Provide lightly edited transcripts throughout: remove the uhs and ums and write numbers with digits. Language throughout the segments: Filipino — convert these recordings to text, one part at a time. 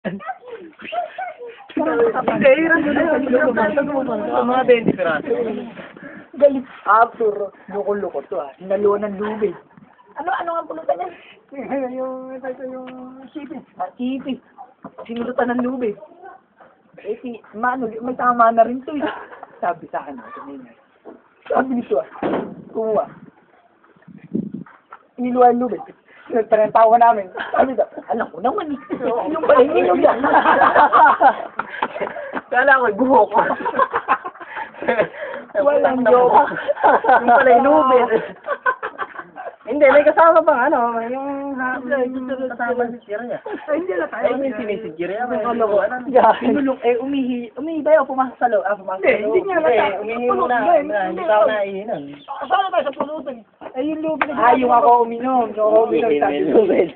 Hindi, hirap mo na. Mga 20 piraso. Galit. Absur. Lukol-lukol to ah. Sinaluan ng lubid. Ano nga pulutan niya? Yung sipit. Sipit. Sinulutan ng lubid. Eh may tama na rin to eh. Sabi sa akin, sabi nito ah. Kumuha. Iniluwa yung lubid. Nagtawa namin. Sabi daw, alam ko naman eh. Yung pala yung yan. Kala ko, buhok ko. Walang joke. Yung pala yung lubid. Hindi, may kasama pang ano, yung kasama si Jirya. Ay, hindi lang tayo. Ay, yung sinisigirya. Umihi ba yun? Pumasok sa loob. Hindi niya lang. Umihi muna. Hindi ka na ihinan. Saan tayo sa pulutan? Ay, yung lubid na yung ako uminom. Lubid.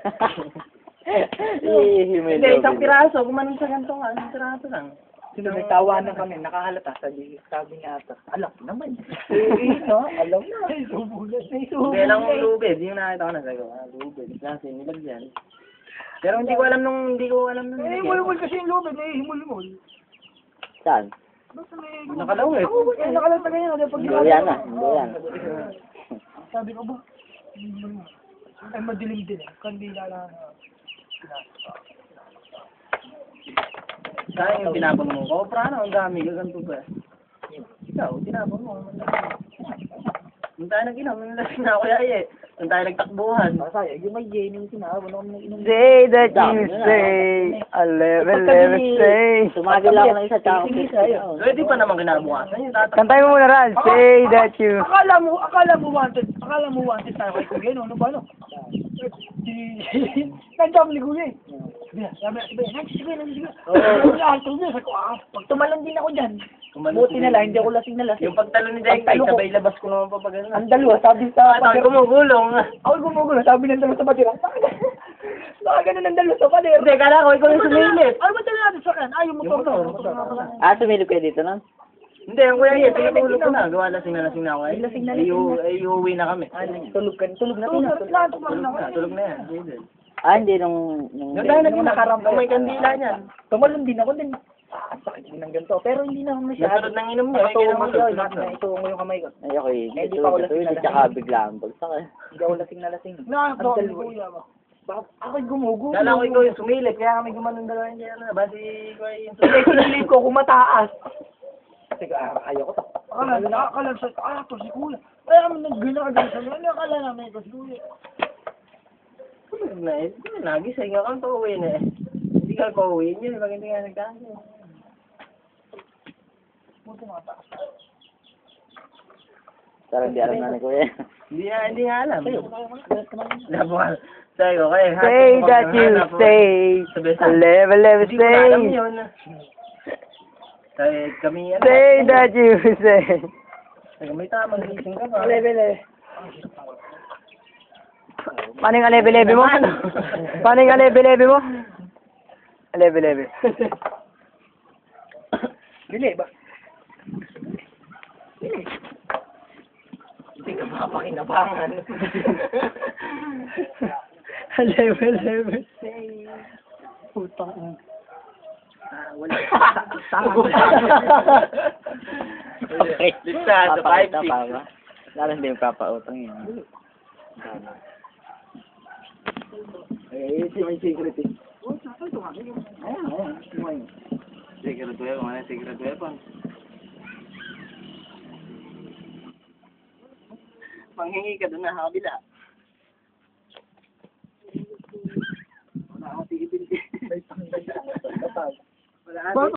Hindi, isang piraso. Gumanon sa ganito nga. Isang piraso lang. Nagtawa na kami, nakahalata. Sabi niya ata, alam ko naman. No? Alam na. Hindi lang yung lubid. Yung nakita ko na sabi ko, lubid. Kasi nilagyan. Pero hindi ko alam nung himul-himul kasi yung lubid. Himul-himul. Saan? Nakalaw eh. Nakalaw na ganyan. Yan na. Sabi ko ba? Ay, madilim din eh. Kandila lang. Kaya yung tinapon mo. Kopra na, ang dami. Gaganto ba? Ikaw, tinapon mo. Nung tayo nag-inom, nalasing na ako yaya eh. Nung tayo nagtakbuhan. Yung may Jane, yung tinapon ako nag-inom. Say that you say, a level say. Tumagil ako ng isa, tsaka Pwede pa naman kinabukasan. Kantay mo muna, Ran. Say that you... Akala mo wanted tayo kay Kuya, no? Ano ba, no? Nandiyan ni Kuya eh. Sige. Pag tumalon din ako dyan. Buti na lang, hindi ako lasing na lasing. Yung pagtalon ni Dengkay, sabay labas ko naman pa pag ano. Ang dalawa, sabi sa Ako gumugulong. Ako gumugulo, sabi ng dalawa sa batira. Baka ganun ng dalawa sa batira. Hindi, kala ko ikaw yung sumilip. Ano ba talaga natin sa akin? Ay, yung motor na. Sumilip kayo dito, no? Hindi, ang kuya yun, tinutulog ko na. Gawa lasing na ako. Lasing na. Ay, uuwi na kami. Tulog na. Tulog na yan. Hindi nung... Yung tayo naging may kandila niyan. Tumalon din ako din. Sakit din ng ganito. Pero hindi na ako masyado. Nasunod ng inom niya. Ito mo yung kamay ko. Ayoko eh. Hindi pa ako lasing na Tsaka biglaan bagsak eh. Hindi ako lasing na lasing. Ang dalawa. Bakit ako'y gumugulo? Kala ko ikaw yung sumilip. Kaya kami gumanon dalawa yung kaya na. Basi ko ay yung Hindi, sinilip ko kung mataas. Kasi ayaw ko to. Akala sa to si Kuya. Kaya kami nag-ginagawa sa mga. Akala namin ito si Kuya. Nagising ako to uwi na eh. Hindi ka pauwi niya. Pag hindi ka nagdaan. Pero hindi alam na ni Kuya. Hindi nga alam. Labukan. Sabi ko, kaya Say that you say, a level Hindi ko na alam say. yun. Sabi kami Say that you say. Sabi may tamang gising ka pa. Paano yung alebe-lebe mo? Paano yung alebe-lebe mo? Alebe-lebe. Bili ba? Hindi ka makapakinabangan. Alebe-lebe. Putang. Wala. Okay. Lista, 5-6. Lalo hindi yung papautang yun. May secret eh. Ayan. Secret weapon, ano secret weapon? Manghingi ka doon na kabila. Wala akong tigil-tigil. Wala